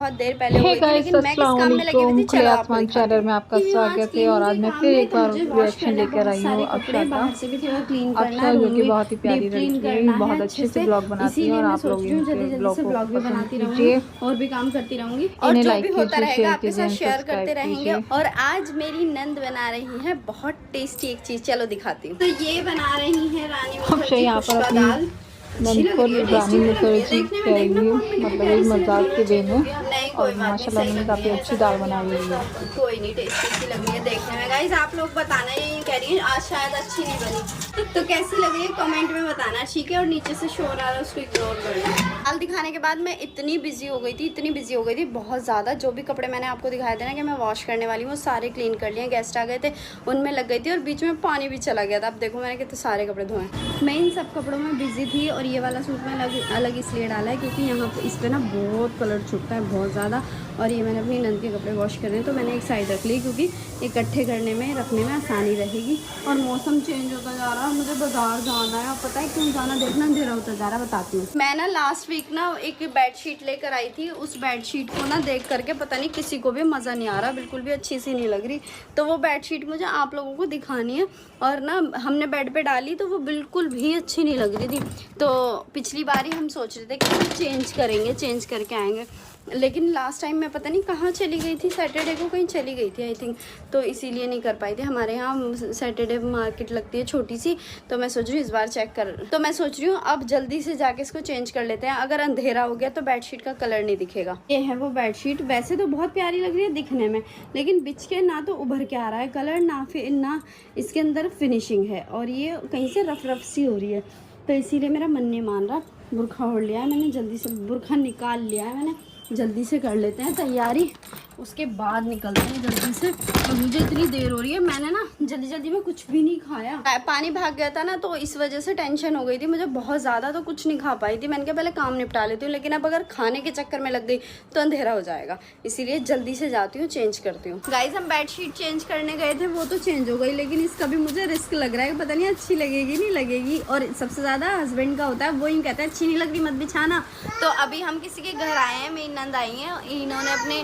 बहुत देर पहले हे हुई थी, गाइस, लेकिन मैं किस अस्सलाम काम में लगी हुई वालेकुम। थी, खुले चलो आपको आसमान दिखाती चैनल हूँ। में आपका स्वागत है। और आज मैं फिर एक बार रिएक्शन लेकर आई हूँ अफशा का। बाहर से भी थोड़ा क्लीन करना है, अफशा जो रूम कि भी बहुत ही प्यारी डीप क्लीन लड़की है, करना है बहुत अच्छे अच्छे से से। ब्लॉग बनाती है इसीलिए और मैं आप सोच लोग रही हूँ इनके जल्दी जल्दी ब्लॉग से को ब्लॉग भी पसंद बनाती रहूँगी कीजिए, और भी काम करती रहूँगी, और इन्हें जो लाइक भी होता कीजिए, रहेगा शेयर आपके कीजिए साथ एंड शेयर करते सब्सक्राइब रहेंगे। कीजिए। और आज मेरी नंद बना रही है बहुत टेस्टी एक चीज़, चलो दिखाती हूँ। तो ये बना रही है रानी अफशा मुखर्जी यहाँ पर खुश्का अपनी दाल। अच्छी नंद लग को रही है, टेस्टी रानी भी लग रही है मुखर्जी देखने में। कह देखना रही है, कौन कितनी मतलब एक प्यारी सी लग मजाक रही के है। वे में। नहीं और कोई बात नहीं, माशाल्लाह सही उन्होंने लग रही काफ़ी है, अच्छी दाल बनाई हुई है। कोई नहीं, टेस्टी सी लग रही है देखने में। गाइस आप लोग बताना, ये कह रही है आज शायद अच्छी नहीं बनी, तो कैसी लग रही है कमेंट में बताना, ठीक है। और नीचे से शोर आ रहा है, उसको इग्नोर करना। दाल दिखाने के बाद मैं इतनी बिजी हो गई थी बहुत ज़्यादा। जो भी कपड़े मैंने आपको दिखाए थे ना कि मैं वॉश करने वाली हूँ, वो सारे क्लीन कर लिए। गेस्ट आ गए थे, उनमें लग गई थी, और बीच में पानी भी चला गया था। अब देखो मैंने कितने सारे कपड़े धोए। मैं इन सब कपड़ों में बिजी थी, और ये वाला सूट मैं अलग इसलिए डाला है क्योंकि यहाँ पे इस पर ना बहुत कलर छूटता है, बहुत ज़्यादा। और ये मैंने अपनी नंद के कपड़े वॉश करने हैं, तो मैंने एक साइड रख ली क्योंकि इकट्ठे करने में रखने में आसानी रहेगी। और मौसम चेंज होता जा रहा है, मुझे बाजार जाना है। पता है क्यों जाना, देखना अंधेरा होता जा रहा है, बताती हूँ। मैं ना लास्ट वीक ना एक बेडशीट लेकर आई थी, उस बेडशीट को ना देख करके पता नहीं किसी को भी मज़ा नहीं आ रहा, बिल्कुल भी अच्छी सी नहीं लग रही। तो वो बेडशीट मुझे आप लोगों को दिखानी है। और ना हमने बेड पे डाली तो वो बिल्कुल भी अच्छी नहीं लग रही थी। तो पिछली बार ही हम सोच रहे थे कि चेंज करेंगे, चेंज करके आएंगे, लेकिन लास्ट टाइम मैं पता नहीं कहाँ चली गई थी, सैटरडे को कहीं चली गई थी आई थिंक, तो इसीलिए नहीं कर पाई थी। हमारे यहाँ सैटरडे मार्केट लगती है छोटी सी, तो मैं सोच रही हूँ इस बार चेक कर, तो मैं सोच रही हूँ अब जल्दी से जाके इसको चेंज कर लेते हैं। अगर अंधेरा हो गया तो बेडशीट का कलर नहीं दिखेगा। ये है वो बेडशीट, वैसे तो बहुत प्यारी लग रही है दिखने में, लेकिन बिछ के ना तो उभर के आ रहा है कलर, ना इसके अंदर फिनिशिंग है, और ये कहीं से रफ रफ सी हो रही है। तो इसीलिए मेरा मन नहीं मान रहा। बुरखा ओढ़ लिया है मैंने, जल्दी से बुरखा निकाल लिया है मैंने, जल्दी से कर लेते हैं तैयारी, उसके बाद निकलते हैं जल्दी से। और मुझे इतनी देर हो रही है, मैंने ना जल्दी जल्दी में कुछ भी नहीं खाया, पानी भाग गया था ना, तो इस वजह से टेंशन हो गई थी मुझे बहुत ज़्यादा, तो कुछ नहीं खा पाई थी। मैंने कहा पहले काम निपटा लेती हूँ, लेकिन अब अगर खाने के चक्कर में लग गई तो अंधेरा हो जाएगा, इसीलिए जल्दी से जाती हूँ, चेंज करती हूँ। गाइस हम बेडशीट चेंज करने गए थे, वो तो चेंज हो गई, लेकिन इसका भी मुझे रिस्क लग रहा है, पता नहीं अच्छी लगेगी नहीं लगेगी। और सबसे ज़्यादा हस्बैंड का होता है, वो यूँ कहता है अच्छी नहीं लग रही मत बिछाना। तो अभी हम किसी के घर आए हैं, मेरी नंद आई है, इन्होंने अपने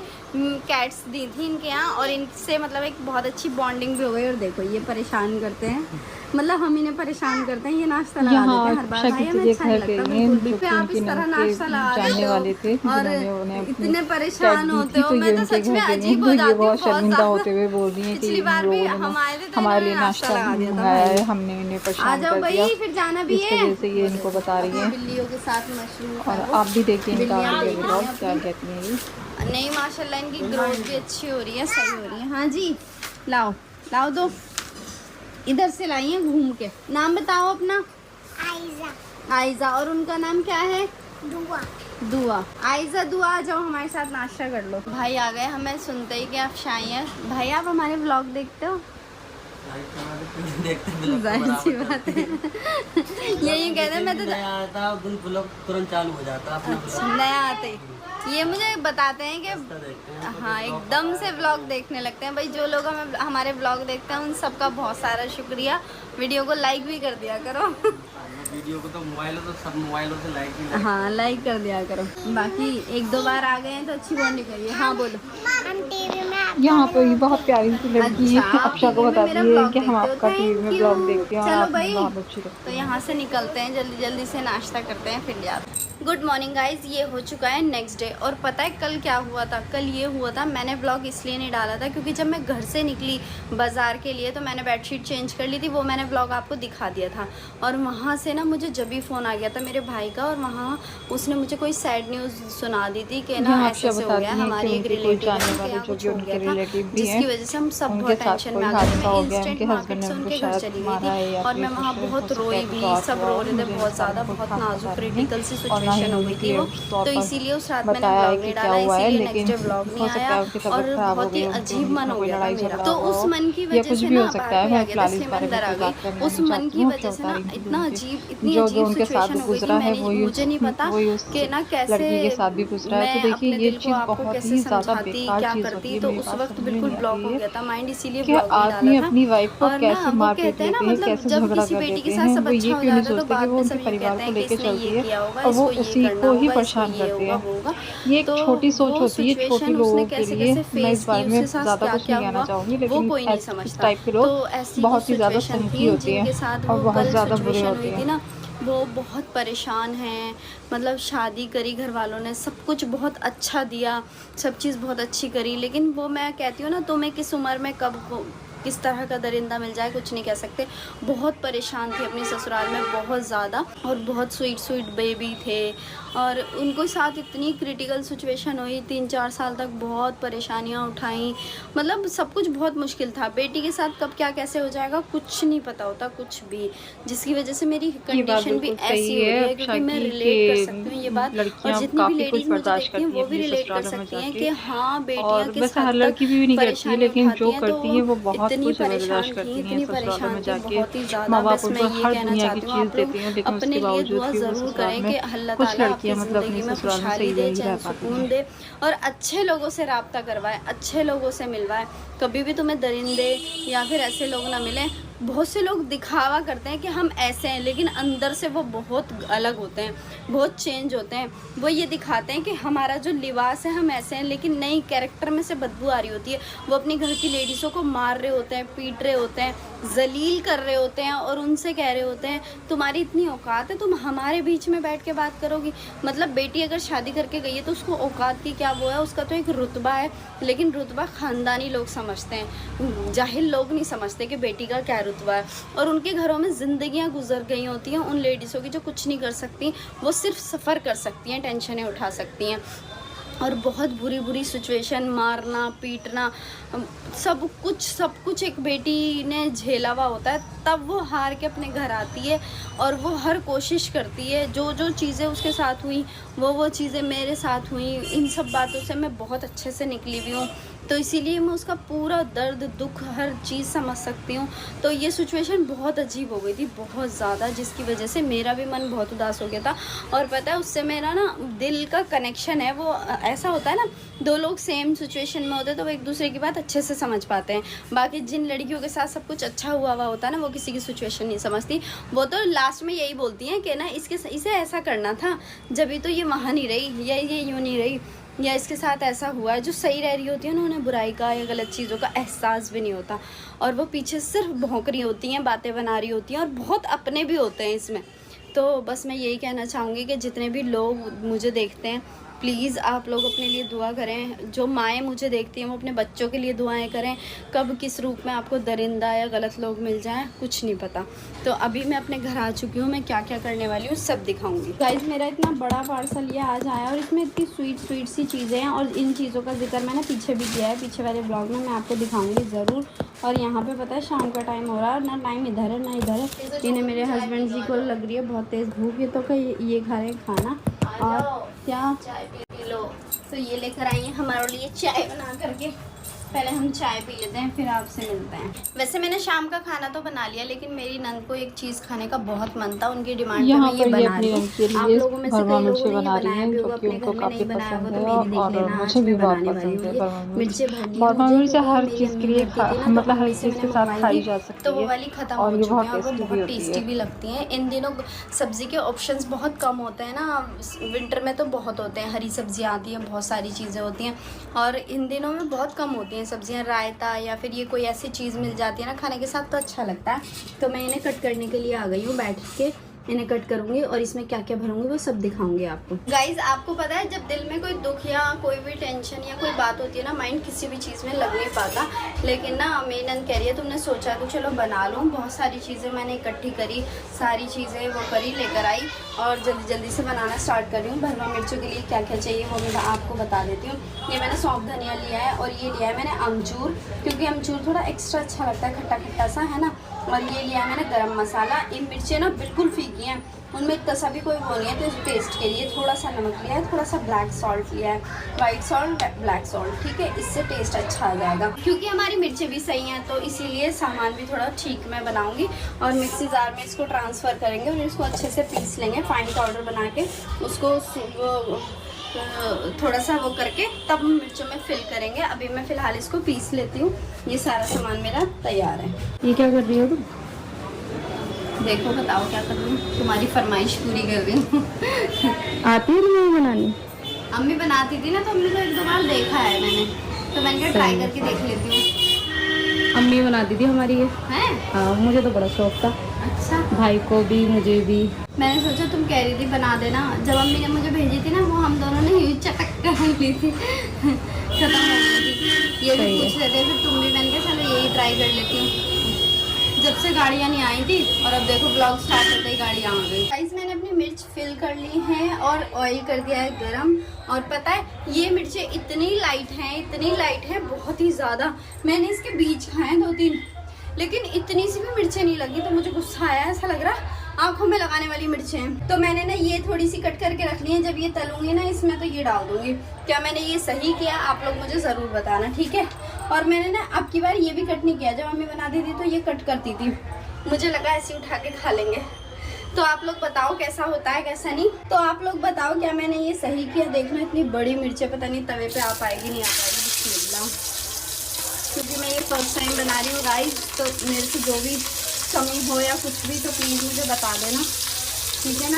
कैट्स दी थी इनके यहाँ, और इनसे मतलब एक बहुत अच्छी बॉन्डिंग भी हो गई। और देखो ये परेशान करते हैं, मतलब हम इन्हें परेशान करते हैं, ये नाश्ता लगा देते हैं हर बार। भाई हमें अच्छा नहीं लगता बिल्कुल भी, फिर आप इस तरह नाश्ता लगा देते हो और इतने परेशान होते हो, मैं तो सच में अजीब हो जाती हूँ बहुत शर्मिंदा होते हुए बोल रही है कि पिछली बार भी हम आए थे तो हमारे लिए इन्होंने नाश्ता लगा दिया था मंगाया है, भाई। हमने इन्हें आ परेशान जाओ कर दिया, भाई, फिर जाना भी इस है। वजह से ये इनको बता रही है। बिल्लियों के साथ मशरूम और आप भी देखिए इनका आगे ब्लॉग क्या कहती हैं ये। नहीं माशाल्लाह इनकी ग्रोथ भी अच्छी हो रही है, सही हो रही है। हाँ जी लाओ लाओ दो, इधर से लाई हैं घूम के। नाम बताओ अपना। आयजा। आयजा, और उनका नाम क्या है? दुआ। दुआ। आयजा दुआ, आ जाओ हमारे साथ नाश्ता कर लो। भाई आ गए, हमें सुनते ही कि आप शाही हैं। भाई आप हमारे व्लॉग देखते हो? जाहिर सी बात है। यही कहते हैं, मैं तो नया आता ब्लॉग तुरंत चालू हो जाता अपना। अच्छा नया आते ये मुझे बताते हैं कि हाँ एकदम से व्लॉग देखने लगते हैं। भाई जो लोग हमारे व्लॉग देखते हैं उन सबका बहुत सारा शुक्रिया। वीडियो को लाइक भी कर दिया करो। वीडियो को तो सब मोबाइलों से लाइक ही हाँ लाइक कर दिया करो। बाकी एक दो बार आ गए हैं तो अच्छी बॉन्डिंग करिए। हाँ बोलो। हम टीवी में यहाँ पे बहुत प्यारी सी लड़की है, अच्छा, अफशा को बताती है कि हम आपका Thank टीवी में you। ब्लॉग देखते हैं और चलो आप भाई, बहुत अच्छी लगती तो है। यहाँ से निकलते हैं, जल्दी जल्दी से नाश्ता करते हैं फिर जाते हैं। गुड मॉर्निंग गाइज, ये हो चुका है नेक्स्ट डे। और पता है कल क्या हुआ था? कल ये हुआ था, मैंने व्लॉग इसलिए नहीं डाला था क्योंकि जब मैं घर से निकली बाज़ार के लिए तो मैंने बेडशीट चेंज कर ली थी, वो मैंने व्लॉग आपको दिखा दिया था। और वहाँ से ना मुझे जब भी फ़ोन आ गया था मेरे भाई का, और वहाँ उसने मुझे कोई सैड न्यूज़ सुना दी थी कि ना ऐसे हो गया, हमारी एक रिलेटिव कुछ हो गया था, जिसकी वजह से हम सब बहुत टेंशन में आ गए। मैं इंस्टेंट मार्केट से उनके घर चली गई थी, और मैं वहाँ बहुत रोई भी, सब रो रहे थे बहुत ज़्यादा, बहुत नाजुक क्रिटिकल सी सिचुएशन हो गई थी वो। तो इसीलिए उस रात मैंने व्लॉग नहीं डाला, इसीलिए नेक्स्ट डे व्लॉग नहीं आया, और बहुत ही अजीब मन हो गया था मेरा। तो उस मन की वजह से ना बाहर पे आ गया था, इसलिए मैं अंदर आ गई। उस मन की वजह से ना इतना अजीब, इतनी अजीब सिचुएशन हो गई थी, मुझे नहीं पता कि ना कैसे मैं अपने दिल को आपको कैसे समझाती, क्या करती। तो उस वक्त बिल्कुल ब्लॉक हो गया था माइंड, इसीलिए ब्लॉग नहीं डाला था। और ना वो कहते हैं ना, मतलब जब किसी बेटी के साथ सब अच्छा हो जाता है तो बाद में सब ये कहते हैं कि इसने ये किया होगा, इसको उसी को ही परेशान करती है। ये एक छोटी सोच होती है छोटी लोगों के लिए। मैं इस बारे में ज़्यादा कुछ नहीं कहना चाहूँगी, लेकिन इस टाइप के लोग बहुत ही ज़्यादा सनकी होती हैं और बहुत ज़्यादा बुरे होते हैं ना। वो बहुत परेशान हैं, मतलब शादी करी घर वालों ने, सब कुछ बहुत अच्छा दिया, सब चीज़ बहुत अच्छी करी, लेकिन वो मैं कहती हूँ ना, तुम्हें किस उम्र में कब किस तरह का दरिंदा मिल जाए कुछ नहीं कह सकते। बहुत परेशान थी अपने ससुराल में बहुत ज़्यादा, और बहुत स्वीट बेबी थे, और उनको साथ इतनी क्रिटिकल सिचुएशन हुई, 3-4 साल तक बहुत परेशानियां उठाई, मतलब सब कुछ बहुत मुश्किल था। बेटी के साथ कब क्या कैसे हो जाएगा कुछ नहीं पता होता कुछ भी, जिसकी वजह से मेरी कंडीशन भी ऐसी हो रही है, क्योंकि मैं रिलेट कर सकती हूँ ये बात, और जितनी भी लेडीज मुझे देखती हैं वो भी रिलेट कर सकती हैं कि हाँ बेटियां के साथ हर लड़की भी नहीं करती है, लेकिन जो हैं, करती है वो बहुत इतनी कुछ परेशान बर्दाश्त करती थी, हैं इतनी ससुराल में परेशान थी जाके। बहुत ही ज़्यादा। माँ बाप बस मैं उनको ये हर कहना दुनिया की चाहती हूँ चीज़ आप देती हैं, लोग लेकिन अपने उसके लिए बावजूद दुआ भी वो ज़रूर ससुराल करें में कि अल्लाह कुछ ताला आपकी लड़कियां मतलब अपनी ज़िंदगी में ससुराल में खुशहाली सही दे, नहीं रह चैन पाती सुकून हैं। दे, और अच्छे लोगों से रब्ता करवाए, अच्छे लोगों से मिलवाए। कभी भी तुम्हें दरिंदे या फिर ऐसे लोग ना मिलें। बहुत से लोग दिखावा करते हैं कि हम ऐसे हैं, लेकिन अंदर से वो बहुत अलग होते हैं, बहुत चेंज होते हैं। वो ये दिखाते हैं कि हमारा जो लिबास है हम ऐसे हैं, लेकिन नई कैरेक्टर में से बदबू आ रही होती है। वो अपनी घर की लेडीज़ों को मार रहे होते हैं, पीट रहे होते हैं, जलील कर रहे होते हैं, और उनसे कह रहे होते हैं तुम्हारी इतनी औकात है, तुम हमारे बीच में बैठ के बात करोगी। मतलब बेटी अगर शादी करके गई है तो उसको औकात की क्या वो है, उसका तो एक रुतबा है, लेकिन रुतबा ख़ानदानी लोग समझते हैं, जाहिल लोग नहीं समझते कि बेटी का क्या रुतबा है। और उनके घरों में ज़िंदगियां गुजर गई होती हैं उन लेडीज़ों की जो कुछ नहीं कर सकती, वो सिर्फ सफ़र कर सकती हैं, टेंशनें उठा सकती हैं। और बहुत बुरी सिचुएशन, मारना पीटना, सब कुछ एक बेटी ने झेला हुआ होता है, तब वो हार के अपने घर आती है, और वो हर कोशिश करती है। जो चीज़ें उसके साथ हुई वो चीज़ें मेरे साथ हुई, इन सब बातों से मैं बहुत अच्छे से निकली हुई हूँ, तो इसीलिए मैं उसका पूरा दर्द दुख हर चीज़ समझ सकती हूँ। तो ये सिचुएशन बहुत अजीब हो गई थी, बहुत ज़्यादा, जिसकी वजह से मेरा भी मन बहुत उदास हो गया था। और पता है उससे मेरा ना दिल का कनेक्शन है, वो ऐसा होता है ना, दो लोग सेम सिचुएशन में होते हैं तो वो एक दूसरे की बात अच्छे से समझ पाते हैं। बाकी जिन लड़कियों के साथ सब कुछ अच्छा हुआ होता है ना, वो किसी की सिचुएशन नहीं समझती, वो तो लास्ट में यही बोलती हैं कि ना इसे ऐसा करना था, जब तो ये वहाँ नहीं रही, या ये यूँ नहीं रही, या इसके साथ ऐसा हुआ है। जो सही रह रही होती है ना, उन्हें बुराई का या गलत चीज़ों का एहसास भी नहीं होता, और वो पीछे सिर्फ भौंक रही होती हैं, बातें बना रही होती हैं, और बहुत अपने भी होते हैं इसमें। तो बस मैं यही कहना चाहूँगी कि जितने भी लोग मुझे देखते हैं, प्लीज़ आप लोग अपने लिए दुआ करें। जो माएँ मुझे देखती हैं वो अपने बच्चों के लिए दुआएं करें। कब किस रूप में आपको दरिंदा या गलत लोग मिल जाएं कुछ नहीं पता। तो अभी मैं अपने घर आ चुकी हूँ, मैं क्या क्या करने वाली हूँ सब दिखाऊंगी। गाइस मेरा इतना बड़ा पार्सल ये आज आया, और इसमें इतनी स्वीट सी चीज़ें हैं, और इन चीज़ों का जिक्र मैंने पीछे भी किया है, पीछे वाले ब्लॉग में मैं आपको दिखाऊँगी ज़रूर। और यहाँ पे पता है शाम का टाइम हो रहा है, ना टाइम इधर है ना इधर है। इन्हें मेरे हस्बैंड जी को लग रही है बहुत तेज़ भूख, ये तो ये खा रहे हैं खाना, और क्या चाय पी लो। तो ये लेकर आई हैं हमारे लिए चाय बना करके। पहले हम चाय पी लेते हैं फिर आपसे मिलते हैं। वैसे मैंने शाम का खाना तो बना लिया, लेकिन मेरी नंद को एक चीज़ खाने का बहुत मन था, उनकी डिमांड पे मैं ये बना रही हूँ। आप लोगों में से कई लोगों ने ये बनाया भी होगा अपने घर में, नहीं बनाया होगा तो मेरी देख लेना, आज मैं बनाने वाली हूँ। ये मिर्चें भरनी है, हर चीज़ के लिए मतलब हर चीज़ के साथ खाई जा सकती तो वो है, वाली ख़त्म हो और ये चुकी है, और वो बहुत बहुत टेस्टी भी लगती हैं। इन दिनों सब्ज़ी के ऑप्शंस बहुत कम होते हैं ना, विंटर में तो बहुत होते हैं, हरी सब्जियाँ आती हैं, बहुत सारी चीज़ें होती हैं, और इन दिनों में बहुत कम होती हैं सब्जियाँ। रायता या फिर ये कोई ऐसी चीज़ मिल जाती है ना खाने के साथ तो अच्छा लगता है। तो मैं इन्हें कट करने के लिए आ गई हूँ, बैठ के इन्हें कट करूँगी, और इसमें क्या क्या भरूँगी वो सब दिखाऊंगी आपको। गाइज आपको पता है जब दिल में कोई दुख या कोई भी टेंशन या कोई बात होती है ना, माइंड किसी भी चीज़ में लग नहीं पाता, लेकिन ना मेरी नंद कह रही है तुमने सोचा तो चलो बना लूँ। बहुत सारी चीज़ें मैंने इकट्ठी करी, सारी चीज़ें वो करी, लेकर आई, और जल्दी से बनाना स्टार्ट कर रही हूँ। भरवा मिर्चों के लिए क्या क्या चाहिए वो मैं आपको बता देती हूँ। ये मैंने सौंफ धनिया लिया है, और ये लिया है मैंने अमचूर, क्योंकि अमचूर थोड़ा एक्स्ट्रा अच्छा लगता है, खट्टा खट्टा सा है ना। और ये लिया है मैंने गरम मसाला। इन मिर्चें ना बिल्कुल फीकी हैं, उनमें इतना सा भी कोई वो नहीं है, तो इस पेस्ट के लिए थोड़ा सा नमक लिया है, थोड़ा सा ब्लैक सॉल्ट लिया है, वाइट सॉल्ट ब्लैक सॉल्ट, ठीक है, इससे टेस्ट अच्छा आ जाएगा। क्योंकि हमारी मिर्चें भी सही हैं तो इसीलिए सामान भी थोड़ा ठीक मैं बनाऊंगी। और मिक्सी जार में इसको ट्रांसफ़र करेंगे और इसको अच्छे से पीस लेंगे, फाइन पाउडर बना के उसको थोड़ा सा वो करके तब मिर्चों में फिल करेंगे। अभी मैं फ़िलहाल इसको पीस लेती हूँ। ये सारा सामान मेरा तैयार है। ये क्या कर रही हो तुम? देखो बताओ क्या कर रही हूँ, तुम्हारी फरमाइश पूरी कर रही हूँ। आती है तुम्हें बनानी? अम्मी बनाती थी ना, तो हमने तो एक दो बार देखा है मैंने, तो मैंने कहा ट्राई करके देख लेती हूँ। अम्मी बनाती थी हमारी ये। हैं? हाँ, मुझे तो बड़ा शौक था। अच्छा। भाई को भी, मुझे भी। मैंने सोचा तुम कह रही थी बना देना, जब अम्मी ने मुझे भेजी थी ना, वो हम दोनों ने यूँ चटक कर ली थी, खत्म हो गई थी। ये भी पूछ रहे थे फिर तुम भी, मैंने कहा चलो यही ट्राई कर लेती हूँ। जब से गाड़ियाँ नहीं आई थी और अब देखो ब्लॉग स्टार्ट होते ही गाड़ियाँ आ गई। गाइस मैंने अपनी मिर्च फिल कर ली है और ऑयल कर दिया है गरम। और पता है ये मिर्चें इतनी लाइट हैं, बहुत ही ज़्यादा। मैंने इसके बीज खाए 2-3, लेकिन इतनी सी भी मिर्चें नहीं लगी, तो मुझे गुस्सा आया, ऐसा लग रहा आंखों में लगाने वाली मिर्चें हैं। तो मैंने ना ये थोड़ी सी कट करके रख ली है, जब ये तलूंगी ना इसमें तो ये डाल दूंगी। क्या मैंने ये सही किया? आप लोग मुझे ज़रूर बताना, ठीक है। और मैंने ना अब की बार ये भी कट नहीं किया, जब मम्मी बनाती थी तो ये कट करती थी, मुझे लगा ऐसे उठा के खा लेंगे। तो आप लोग बताओ कैसा होता है कैसा नहीं। तो आप लोग बताओ क्या मैंने ये सही किया? देखना इतनी बड़ी मिर्चें पता नहीं तवे पे आ पाएगी नहीं आ पाएगी, बिस्मिल्लाह। क्योंकि मैं ये फर्स्ट टाइम बना रही हूँ गाइस, तो मेरे से जो भी कमी हो या कुछ भी तो प्लीज़ मुझे बता देना, ठीक है ना।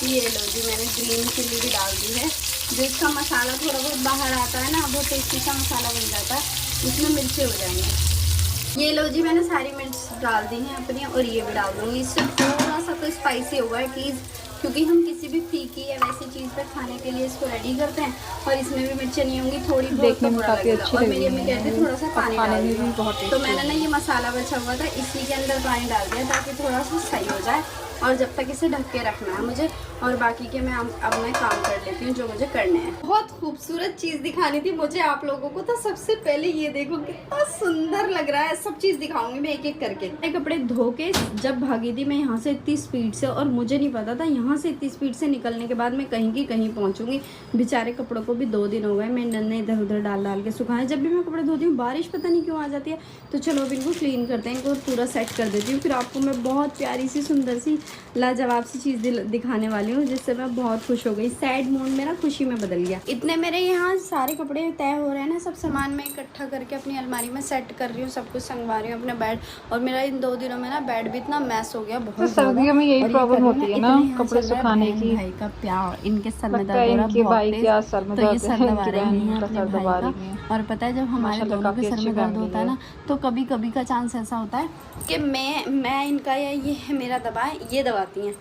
ये लो जी, मैंने ग्रीन चिल्ली भी डाल दी है। जो इसका मसाला थोड़ा बहुत बाहर आता है ना, बहुत टेस्टी सा मसाला बन जाता है, इसमें मिर्चें हो जाएंगी। ये लो जी, मैंने सारी मिर्च डाल दी हैं अपनी, और ये भी डाल दूँगी। इससे थोड़ा सा तो स्पाइसी होगा एटलीस्ट, क्योंकि हम किसी भी फीकी या वैसी चीज़ पर खाने के लिए इसको रेडी करते हैं, और इसमें भी मिर्चें नहीं होंगी, थोड़ी बहुत तो बुरा लगेगा। और मेरी अम्मी कहती है थोड़ा सा पानी डाल दीजिए, तो मैंने ना ये मसाला बचा हुआ था इसी के अंदर पानी डाल दिया ताकि थोड़ा सा सही हो जाए। और जब तक इसे ढक के रखना है मुझे, और बाकी के मैं अब मैं काम कर लेती हूँ जो मुझे करने हैं। बहुत खूबसूरत चीज़ दिखानी थी मुझे आप लोगों को, तो सबसे पहले ये देखो कितना सुंदर लग रहा है। सब चीज़ दिखाऊंगी मैं एक एक करके। मैं कपड़े धो के जब भागी थी मैं यहाँ से इतनी स्पीड से, और मुझे नहीं पता था यहाँ से इतनी स्पीड से निकलने के बाद मैं कहीं की कहीं पहुँचूंगी। बेचारे कपड़ों को भी 2 दिन हो गए, मैंने इधर उधर डाल के सुखाए। जब भी मैं कपड़े धोती हूँ बारिश पता नहीं क्यों आ जाती है। तो चलो अब इनको क्लीन करते हैं, इनको पूरा सेट कर देती हूँ, फिर आपको मैं बहुत प्यारी सी सुंदर सी लाजवाब सी चीज़ दिखाने वाली हूँ, जिससे मैं बहुत खुश हो गई। सैड मूड मेरा खुशी में बदल गया। इतने मेरे यहाँ सारे कपड़े तय हो रहे हैं ना, सब सामान मैं इकट्ठा करके अपनी अलमारी में सेट कर रही हूँ, सब कुछ संगवा रही हूँ अपने बेड। और मेरा इन 2 दिनों में ना बेड भी इतना मैस हो गया, बहुत सर्दियों में यही प्रॉब्लम होती है ना कपड़े सुखाने की। भाई का प्यार, इनके सर में दर्द हो रहा है, तो ये सर दबा रही है अपने भाई का। और पता है जब हमारे दोनों के सर में दर्द होता है ना, तो कभी कभी का चांस ऐसा होता है कि मैं इनका या ये मेरा दबाए, ये दबाती हैं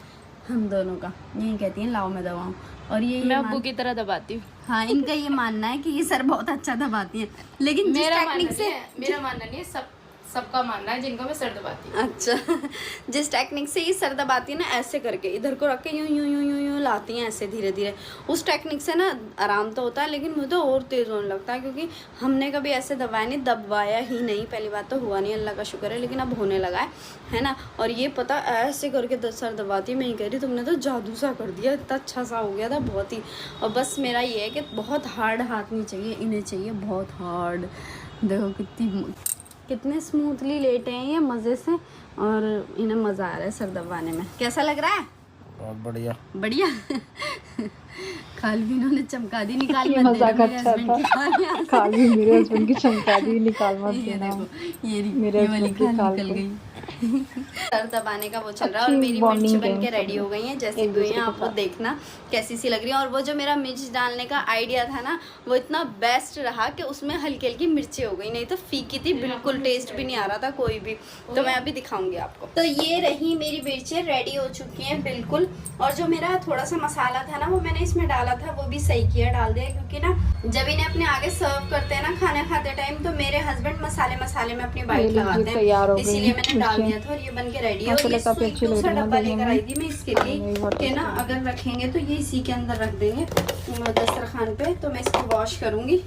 हम दोनों का, यही कहती हैं लाओ मैं दबाऊँ, और ये मैं अब्बू की तरह दबाती हूँ। हाँ, इनका ये मानना है कि ये सर बहुत अच्छा दबाती है, लेकिन मेरा मानना नहीं है, सबका मानना है जिनको मैं सर दबाती हूँ। अच्छा, जिस टेक्निक से ये सर दबाती है ना, ऐसे करके इधर को रख के यूं यूं यूं यूं यूं लाती हैं ऐसे धीरे धीरे, उस टेक्निक से ना आराम तो होता है, लेकिन मुझे तो और तेज़ होने लगता है, क्योंकि हमने कभी ऐसे दबाया ही नहीं। पहली बात तो हुआ नहीं, अल्लाह का शुक्र है, लेकिन अब होने लगा है ना। और ये पता ऐसे करके सर दबाती, मैं ही कह रही तुमने तो जादू सा कर दिया, इतना अच्छा सा हो गया था बहुत ही। और बस मेरा ये है कि बहुत हार्ड हाथ नहीं चाहिए, इन्हें चाहिए बहुत हार्ड। देखो कितने स्मूथली लेटे हैं ये मज़े से, और इन्हें मज़ा आ रहा है सर दबाने में। कैसा लग रहा है? बहुत बढ़िया बढ़िया। खाल भी इन्होंने चमका दी, निकाल मत मजाक अच्छा था। खाल भी मेरे हस्बैंड की चमका दी, निकाल मत देना। ये मेरे वाली खाल निकल गई। सर दबाने का वो चल रहा है, और मेरी मिर्च बन के रेडी हो गई है, जैसी भी हुई है आप वो देखना कैसी सी लग रही है। और वो जो मेरा मिर्च डालने का आइडिया था ना, वो इतना बेस्ट रहा कि उसमें हल्की हल्की मिर्ची हो गई, नहीं तो फीकी थी बिल्कुल, टेस्ट भी नहीं आ रहा था कोई भी। तो मैं अभी दिखाऊंगी आपको। तो ये रही मेरी मिर्चें रेडी हो चुकी हैं बिल्कुल। और जो मेरा थोड़ा सा मसाला था ना, वो मैंने इसमें डाला था, वो भी सही किया डाल दिया, क्योंकि ना जब इन्हें अपने आगे सर्व करते हैं ना खाना खाते टाइम, तो मेरे हस्बैंड मसाले में अपनी बाइट लगाते हैं, इसीलिए मैंने डाल दिया था। और ये बन के रेडी है। और ये दूसरा डब्बा लेकर आई थी मैं इसके लिए कि ना अगर रखेंगे तो ये इसी के अंदर रख देंगे दस्तरखान पे। तो मैं इसको वॉश करूंगी,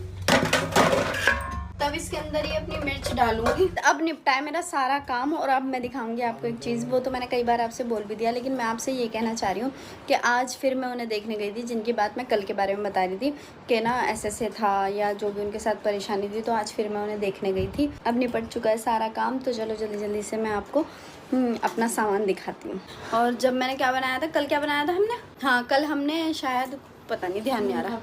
तब इसके अंदर ही अपनी मिर्च डालूंगी। अब निपटा है मेरा सारा काम, और अब मैं दिखाऊंगी आपको एक चीज़। वो तो मैंने कई बार आपसे बोल भी दिया, लेकिन मैं आपसे ये कहना चाह रही हूँ कि आज फिर मैं उन्हें देखने गई थी, जिनकी बात मैं कल के बारे में बता रही थी कि ना ऐसे था या जो भी उनके साथ परेशानी थी। तो आज फिर मैं उन्हें देखने गई थी। अब निपट चुका है सारा काम, तो चलो जल्दी जल्दी से मैं आपको अपना सामान दिखाती हूँ। और जब मैंने क्या बनाया था, कल क्या बनाया था हमने, हाँ कल हमने शायद पता नहीं, ध्यान नहीं आ रहा।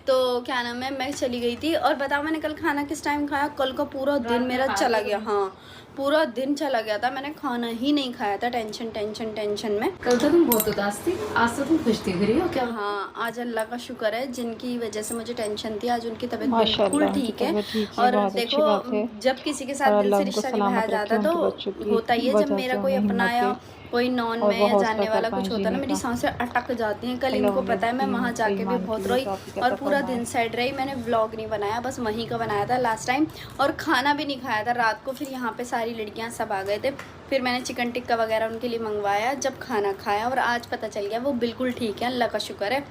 तो क्या नाम है, मैं चली गई थी। और बताओ मैंने कल खाना किस टाइम खाया? कल का पूरा दिन मेरा चला गया। हाँ पूरा दिन चला गया था, मैंने खाना ही नहीं खाया था टेंशन में। कल तो तुम बहुत उदास थी, आज तो तुम खुश दिख रही हो क्या? हाँ आज अल्लाह का शुक्र है, जिनकी वजह से मुझे टेंशन थी आज उनकी तबीयत बिल्कुल ठीक है। और देखो जब किसी के साथ दिल से रिश्ता निभाया जाता तो होता ही है, जब मेरा कोई अपना या कोई नॉन में या जानने वाला कुछ होता ना, मेरी सांसें अटक जाती हैं। कल इनको पता है मैं वहाँ जाके भी बहुत रोई और पूरा दिन सैड रही। मैंने व्लॉग नहीं बनाया, बस वहीं का बनाया था लास्ट टाइम, और खाना भी नहीं खाया था रात को। फिर यहाँ पे सारी लड़कियाँ सब आ गए थे, फिर मैंने चिकन टिक्का वगैरह उनके लिए मंगवाया, जब खाना खाया और आज पता चल गया वो बिल्कुल ठीक है, अल्लाह का शुक्र है।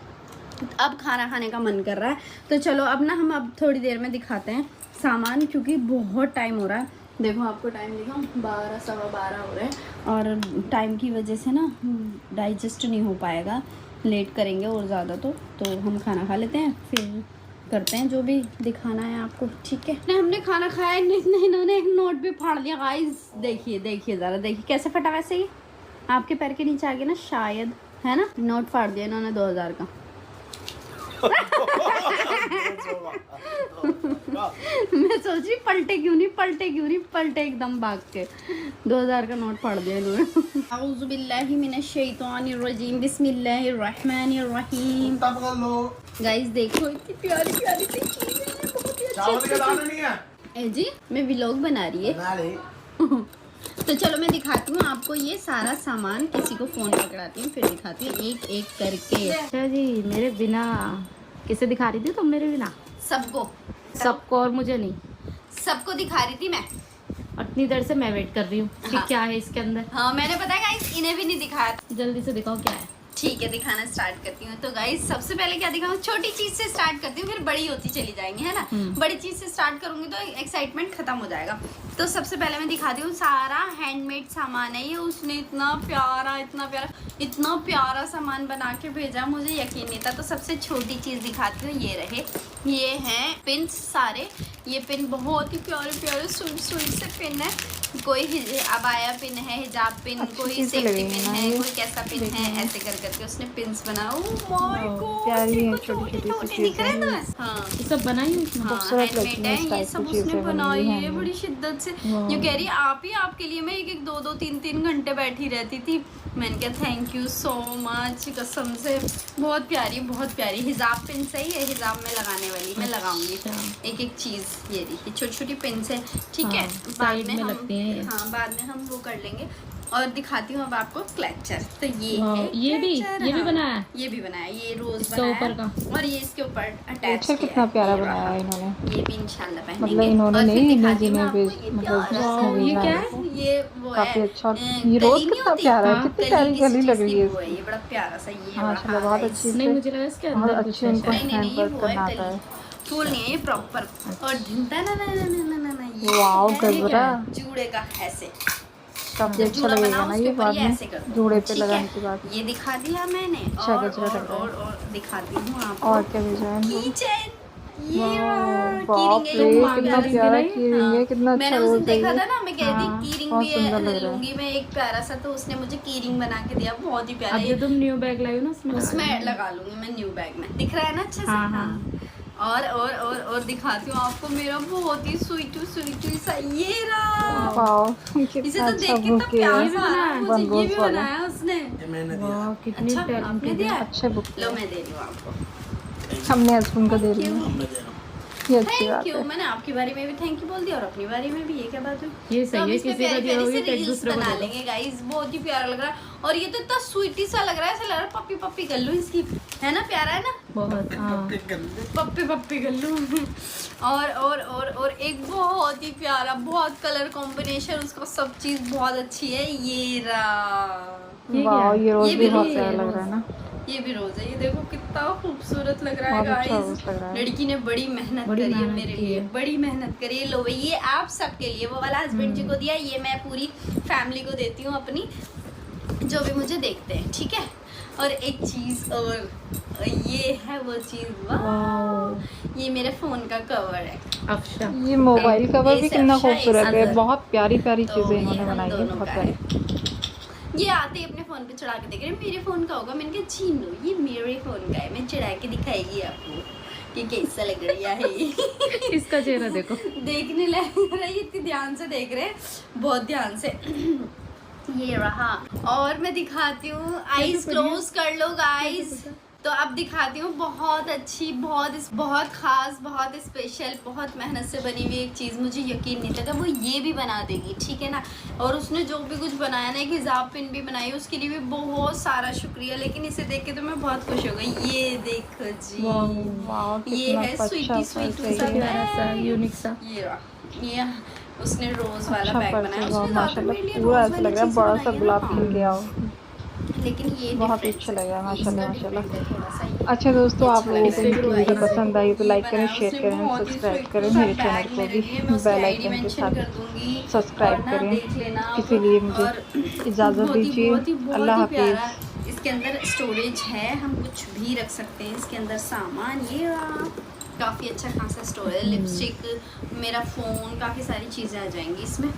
अब खाना खाने का मन कर रहा है, तो चलो अब ना हम अब थोड़ी देर में दिखाते हैं सामान, क्योंकि बहुत टाइम हो रहा है। देखो आपको टाइम दिखाऊं, 12 सवा 12 हो रहे हैं और टाइम की वजह से ना डाइजेस्ट नहीं हो पाएगा, लेट करेंगे और ज़्यादा तो हम खाना खा लेते हैं, फिर करते हैं जो भी दिखाना है आपको, ठीक है। हमने खाना खाया, इन्होंने एक नोट भी फाड़ लिया गाइस। देखिए ज़रा, देखिए कैसे फटा। वैसे ही आपके पैर के नीचे आ गया ना शायद, है ना। नोट फाड़ दिया इन्होंने 2000 का। मैं सोच रही पलटे क्यों नहीं पलटे एकदम भाग के 2000 का नोट फाड़ दिया इन्होंने। औज़ु बिल्लाहि मिनश शैतानिर रजीम, बिस्मिल्लाहिर रहमानिर रहीम। गाइस देखो इतनी प्यारी सी चीज़ें हैं, बहुत ही अच्छी। जी मैं व्लॉग बना रही है। तो चलो मैं दिखाती हूँ आपको ये सारा सामान, किसी को फ़ोन पकड़ाती हूँ फिर दिखाती हूँ एक एक करके। अच्छा जी, मेरे बिना किसे दिखा रही थी तुम? मेरे बिना सबको और मुझे नहीं, सबको दिखा रही थी मैं। इतनी देर से मैं वेट कर रही हूँ कि हाँ। क्या है इसके अंदर। हाँ मैंने पता है गाइस, इन्हें भी नहीं दिखाया। जल्दी से दिखाओ क्या है। ठीक है दिखाना स्टार्ट करती हूँ। तो गाइस सबसे पहले क्या दिखाऊँ, छोटी चीज से स्टार्ट करती हूँ, फिर बड़ी होती चली जाएंगी, है ना। बड़ी चीज से स्टार्ट करूंगी तो एक्साइटमेंट खत्म हो जाएगा। तो सबसे पहले मैं दिखाती हूँ, सारा हैंडमेड सामान है ये। उसने इतना प्यारा सामान बना के भेजा, मुझे यकीन नहीं था। तो सबसे छोटी चीज दिखाती हूँ, ये रहे, ये हैं पिन्स सारे। ये पिन बहुत ही प्यारे स्वीट से पिन है। कोई अबाया पिन है, हिजाब पिन, कोई सेफ्टी पिन है, कोई कैसा पिन है, ऐसे करके उसने पिन्स बनाया। छोटी दिख रहे हैं ना। हाँ ये सब बनाई है, हैंडमेड है ये सब, उसने बनाई है बड़ी शिद्दत से। ये कह रही आपके लिए मैं एक 2 3 घंटे बैठी रहती थी। मैंने कहा थैंक यू सो मच, कसम से बहुत प्यारी हिजाब पिन सही है, हिजाब में लगाने वाली मैं लगाऊंगी एक चीज़। ये देखिए छोटी पिन है, ठीक है। साइड में लगती हैं। हाँ बाद में हम वो कर लेंगे। और दिखाती हूँ अब आपको क्लचर। तो ये है ये भी बनाया, ये भी बनाया, ये रोज इसके ऊपर का, और ये इसके ऊपर अटैच अच्छा कितना प्यारा बनाया है इन्होंने। ये भी इंशाल्लाह पहनेंगे। मतलब इन्होंने नहीं, ये क्या है, ये वो काफी है अच्छा। ये रोज कितना प्यारा है, कितनी प्यारी गली लग रही है। ये बड़ा प्यारा सा ये माशाल्लाह बहुत अच्छी। नहीं मुझे लगा इसके अंदर बहुत अच्छे इनको हैंड वर्क करना आता है। फूल नहीं है ये प्रॉपर। और वाओ गजरा जूड़े का ऐसे काफी अच्छा लगेगा ना ये बाद में जूड़े पे लगाने के बाद। ये दिखा दिया मैंने। अच्छा और गजरा लग रहा है। और दिखाती हूँ आपको और क्या भेजा है इनको? कीचेन। बाप रे कितना प्यारा कीरिंग है, कितना अच्छा मैंने उस दिन रोज है देखा ये। था ना, मैं कह रही थी कीरिंग बहुत भी सुंदर लग रहा है। लूंगी मैं एक प्यारा सा, तो उसने मुझे कीरिंग बना के दिया, बहुत ही प्यारा। अब जो तुम न्यू बैग लाई हो ना उसमें लगा लूंगी मैं न्यू बैग में। दिख रहा है ना अच्छे से। हाँ। और दिखाती हूँ आपको मेरा बहुत ही स्वीट सा ये रहा। वाओ इसे कितना तो अच्छा देख कितना बुक है। प्यारा सा आ रहा है। मुझे ये भी वाला। बनाया उसने। ये मैंने दिया। वाह कितनी अच्छा आपने टैलेंटेड दिया है। है? अच्छे बुक लो मैं दे रही हूँ आपको। हमने हस्बैंड को दे दी है। हमने दे रहा हूँ। ये अच्छी थैंक बात यू। है। मैंने आपकी बारी में भी थैंक यू बोल दिया और अपनी बारी में भी। ये क्या बात हुई? ये सही है, किसी का दिया होगा तो एक दूसरे को बना दे दो। लेंगे गाइस। बहुत ही प्यारा लग रहा है। और ये तो इतना स्वीटी सा लग रहा है, ऐसा लग रहा है पप्पी कर लूं इसकी, है ना। प्यारा है ना, बहुत। हाँ पप्पी कर लूं। और एक बहुत ही प्यारा, बहुत कलर कॉम्बिनेशन उसका, सब चीज बहुत अच्छी है। ये वाओ ये रोज ये भी भी बहुत रोज प्यारा है, लग रहा है ना। ये भी रोज है। ये देखो कितना खूबसूरत लग रहा है बहुत अच्छा गाइस। रोज लग रहा है। लड़की ने बड़ी मेहनत करी है मेरे लिए, बड़ी मेहनत करी है। लो भाई ये आप सबके लिए, वो वाला हस्बैंड जी को दिया, ये मैं पूरी फैमिली को देती हूँ अपनी, जो भी मुझे देखते हैं, ठीक है। और एक चीज और, ये है वो चीज, वाह ये मेरे फोन का कवर है। अच्छा ये मोबाइल कवर भी कितना अच्छा, खूबसूरत है। अच्छा। बहुत प्यारी तो चीजें इन्होंने ये हम बनाई है, दोनों बहुत का प्यारी। है। ये आते ही अपने फोन पे चढ़ा के देख रहे मेरे फोन का होगा। मैंने कहा छीन लो, ये मेरे फोन का है, मैं चढ़ा के दिखाएगी आपको कि कैसा लग रहा है ये। इसका चेहरा देखो, देखने लग रहा है, इतनी ध्यान से देख रहे हैं, बहुत ध्यान से। ये रहा, और मैं दिखाती हूँ, आईज क्लोज कर लो गाइस। तो अब दिखाती हूँ बहुत अच्छी, बहुत खास, बहुत स्पेशल, बहुत मेहनत से बनी हुई एक चीज़। मुझे यकीन नहीं था कि वो ये भी बना देगी, ठीक है ना। और उसने जो भी कुछ बनाया ना, एक हिजाब पिन भी बनाई, उसके लिए भी बहुत सारा शुक्रिया। लेकिन इसे देख के तो मैं बहुत खुश हो गई। ये देखो जी, ये है स्वीटी स्वीटू सा प्यारा सा यूनिक सा। ये उसने रोज वाला बैग बनाया, उसने माशाल्लाह पूरा ऐसा लग रहा है बड़ा सा गुलाब खिल गया हो। लेकिन ये बहुत अच्छा लगा माशाल्लाह माशाल्लाह। अच्छा दोस्तों, आप लोगों को वीडियो पसंद आई तो लाइक करें, शेयर करें, सब्सक्राइब करें। मेरे चैनल को भी बेल आइकन के साथ सब्सक्राइब करें। इसीलिए मुझे इजाज़त दीजिए, अल्लाह हाफिज़। इसके अंदर स्टोरेज है, हम कुछ भी रख सकते हैं इसके अंदर सामान। ये काफ़ी अच्छा खासा स्टोरेज, लिपस्टिक, मेरा फ़ोन, काफ़ी सारी चीज़ें आ जाएंगी इसमें।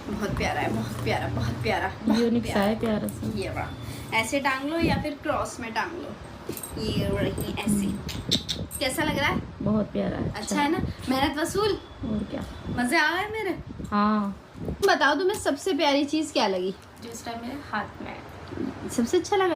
बहुत प्यारा है, बहुत प्यारा, बहुत प्यारा, यूनिक सा है, प्यारा सा। ये वाह, ऐसे टांग लो या फिर क्रॉस में टांग लो। ये रही ऐसी, कैसा लग रहा है? बहुत प्यारा है, अच्छा है ना, मेहनत वसूल। और क्या, मजे आ गए मेरे। हाँ। बताओ तुम्हें सबसे प्यारी चीज़ क्या लगी? जो इस टाइम मेरे हाथ में है। सबसे अच्छा लगा